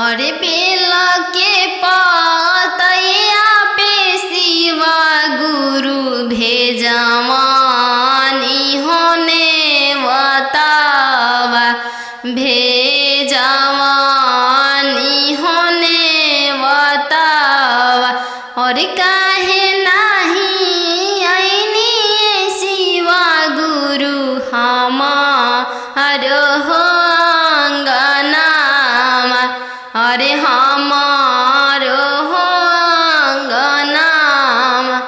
और बेल के पतैया पे शिवा गुरु भेजवानी होने बतावा भेजवानी होने बतावा और काहे नहीं आईनी शिवा गुरु हमारो हो अंगनामा अरे हमारो हो अंगनामा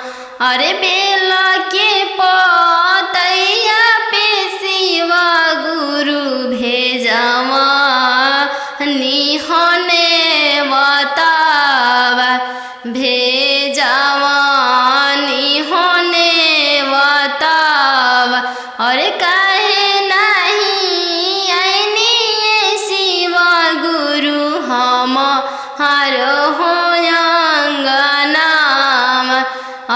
अरे बेल के पतैया पे शिवा गुरु भेजवानी होने बतावा भेजवानी होने बतावा और काहे नहीं आईनी शिवा गुरु हमारो हो अंगनामा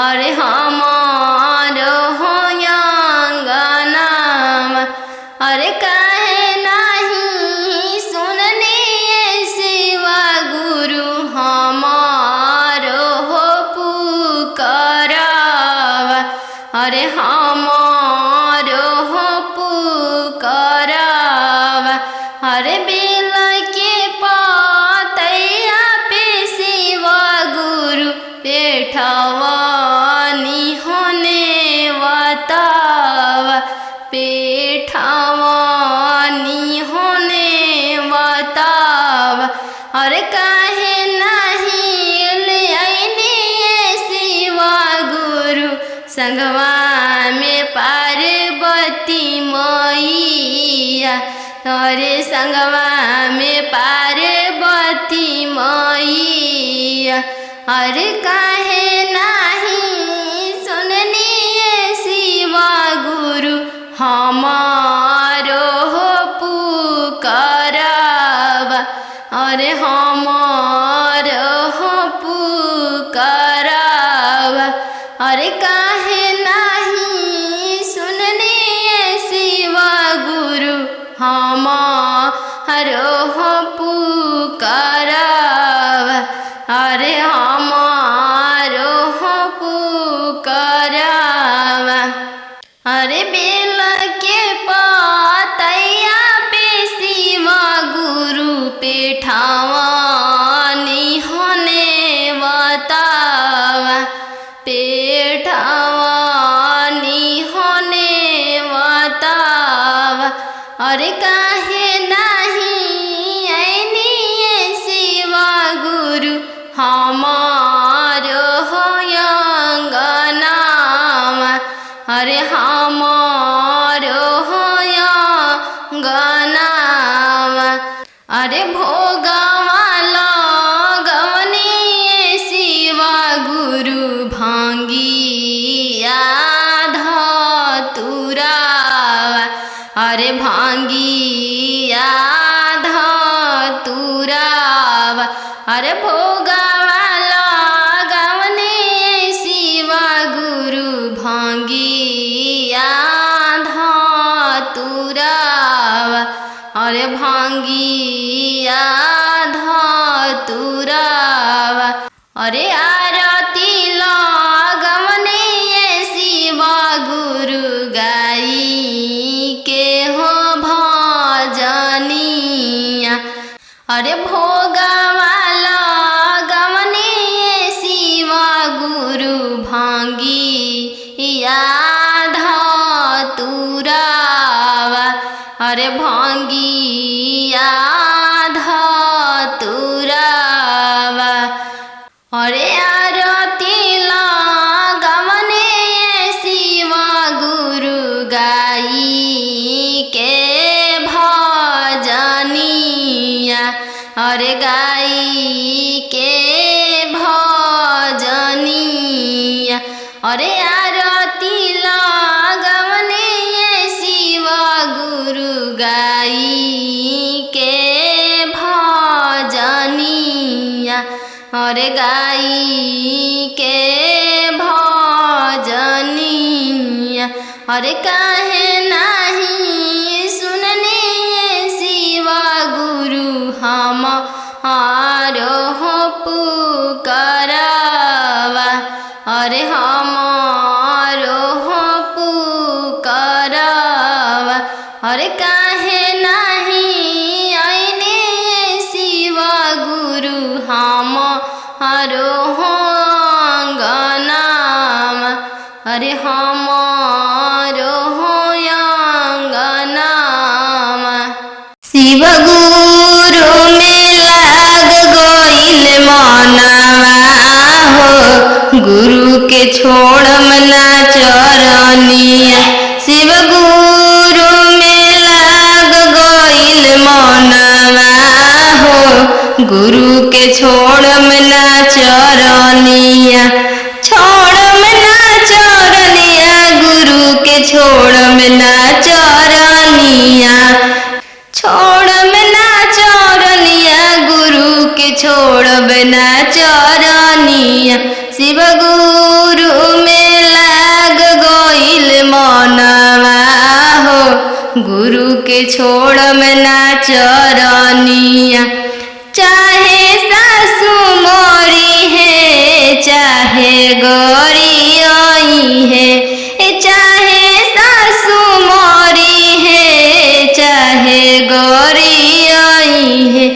अरे हमारो हो अंगनामा अरे काहे नहीं सुननी शिवा गुरु हमारो हो पुकारावा अरे हमारो हो पुकारावा अरे बेल के पतैया पे शिवा गुरु पेठवानी होने बतावा पेठवानी होने बतावा और काहे नहीं ले आईनी शिवा गुरु संगवा में पार्वती मैया तोरे संगवा में पार्वती मैया और काहे नहीं सुननी शिवा गुरु हमारो हो पुकारावा अरे हमारो हो पुकारावा अरे काहे नहीं सुननी शिवा गुरु हमारो हो पुकारावा अरे हमारो हो पुकारावा अरे बेल के पतैया पे शिवा गुरु पेठवानी होने बतावा पेठवानी होने बतावा अरे काहे नहीं आईनी शिवा गुरु हमारो हो अंगनामा अरे हमारो हो अंगनामा अरे भोगवा लगवनी शिवा गुरु भांगिया धतुरावा अरे भांगिया धतुरावा अरे भोगवा लगवनी शिवा गुरु भांगिया धतुरावा अरे भांगिया धतुरावा अरे आरती लगवनी शिवा गुरु गाई के हो भजनिया अरे भोगवा लगवनी शिवा गुरु भांगिया धतुरावा अरे भांगिया धतुरावा अरे आरती लगवनी शिवा गुरु गाई के भजनिया अरे गाई के भजनिया अरे आरती लगवनी शिवा गुरु गाई के भजनिया अरे गाई के भजनिया अरे काहे नहीं सुननी शिवा गुरु हमारो हमारो हो पुकारवा, अरे हमारो हो पुकारवा, अरे काहे नहीं आईने शिव गुरु हमारो हो अंगनामा, अरे हमारो हो अंगनामा। शिव गुरु में लाग गइल मनवा हो, गुरु के छोड़म ना चरनिया। शिव गुरु में लाग गइल मनवा हो, गुरु के छोड़म ना चरनिया। छोड़म ना चरनिया, गुरु के छोड़म ना चरनिया। छोड़म ना चरनिया, गुरु के छोड़ब ना चरनिया। शिव गुरु में लाग गइल मनवा हो, गुरु के छोड़म ना चरनिया। चाहे सासु मोरी है, चाहे गोरी आई है, चाहे सासु मोरी है, चाहे गोरी आई है,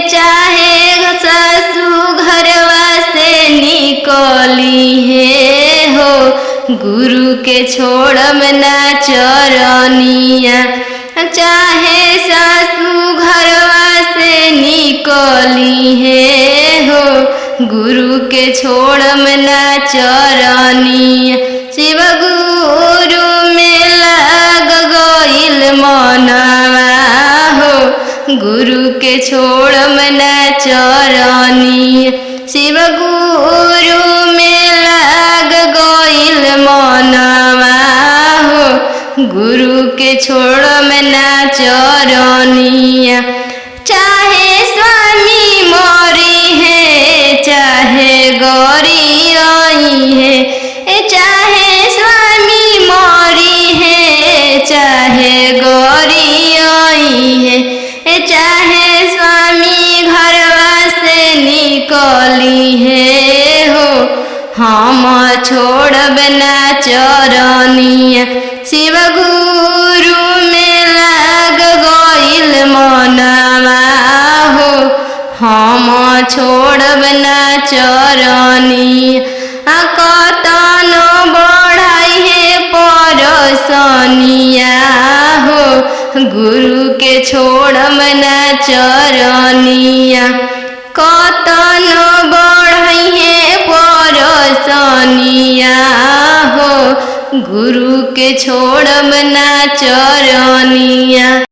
चाहे सासु घरवा से निकली है हो, गुरु के छोड़म ना चरनिया। चाहे सासु घरवा से निकली है हो, गुरु के छोड़म ना चरनिया। शिव गुरु में लाग गइल मनवा हो, गुरु के छोड़म ना चरनिया। शिव गुरु में लाग गइल मनवा हो, गुरु के छोड़म ना चरनिया। चाहे स्वामी मोरी है, चाहे गौरी आई है, चाहे स्वामी मोरी है, चाहे गौरी आई है, चाहे स्वामी घरवा से निकली है हो, हम छोड़ब ना चरनिया। शिव गुरु में लाग गइल मनवा हो, हम छोड़ब ना चरनिया। कतन बढ़ाई है परसनिया हो, गुरु के छोड़म ना चरनिया। कतन बढ़ाई है परसनिया हो, गुरु के छोड़म ना चरनिया।